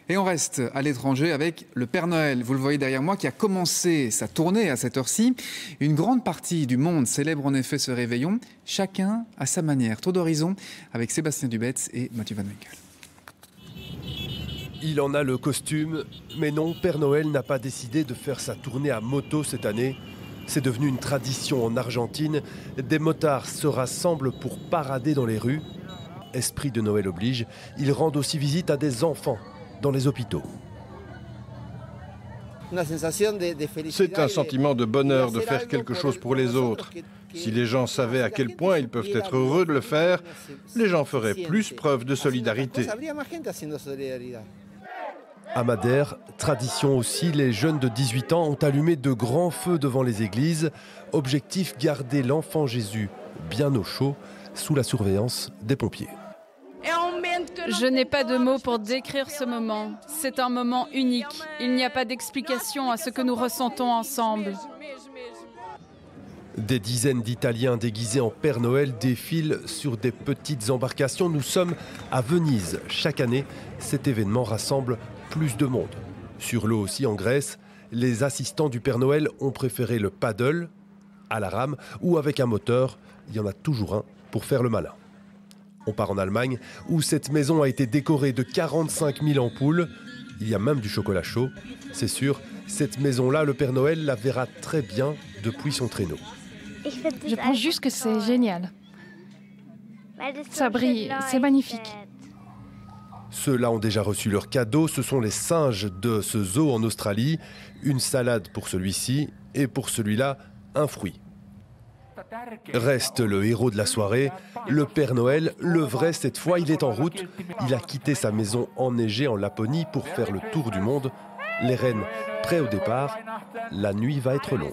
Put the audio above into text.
Et on reste à l'étranger avec le Père Noël, vous le voyez derrière moi, qui a commencé sa tournée à cette heure-ci. Une grande partie du monde célèbre en effet ce réveillon, chacun à sa manière. Tour d'horizon avec Sébastien Dubetz et Mathieu Van Winkel. Il en a le costume, mais non, Père Noël n'a pas décidé de faire sa tournée à moto cette année. C'est devenu une tradition en Argentine. Des motards se rassemblent pour parader dans les rues. Esprit de Noël oblige, ils rendent aussi visite à des enfants dans les hôpitaux. C'est un sentiment de bonheur de faire quelque chose pour les autres. Si les gens savaient à quel point ils peuvent être heureux de le faire, les gens feraient plus preuve de solidarité. À Madère, tradition aussi, les jeunes de 18 ans ont allumé de grands feux devant les églises. Objectif, garder l'enfant Jésus bien au chaud, sous la surveillance des pompiers. Je n'ai pas de mots pour décrire ce moment. C'est un moment unique. Il n'y a pas d'explication à ce que nous ressentons ensemble. Des dizaines d'Italiens déguisés en Père Noël défilent sur des petites embarcations. Nous sommes à Venise. Chaque année, cet événement rassemble plus de monde. Sur l'eau aussi en Grèce, les assistants du Père Noël ont préféré le paddle, à la rame ou avec un moteur. Il y en a toujours un pour faire le malin. On part en Allemagne, où cette maison a été décorée de 45 000 ampoules. Il y a même du chocolat chaud. C'est sûr, cette maison-là, le Père Noël la verra très bien depuis son traîneau. Je pense juste que c'est génial. Ça brille, c'est magnifique. Ceux-là ont déjà reçu leur cadeau. Ce sont les singes de ce zoo en Australie. Une salade pour celui-ci et pour celui-là, un fruit. Reste le héros de la soirée, le Père Noël, le vrai cette fois, il est en route. Il a quitté sa maison enneigée en Laponie pour faire le tour du monde. Les rennes prêts au départ, la nuit va être longue.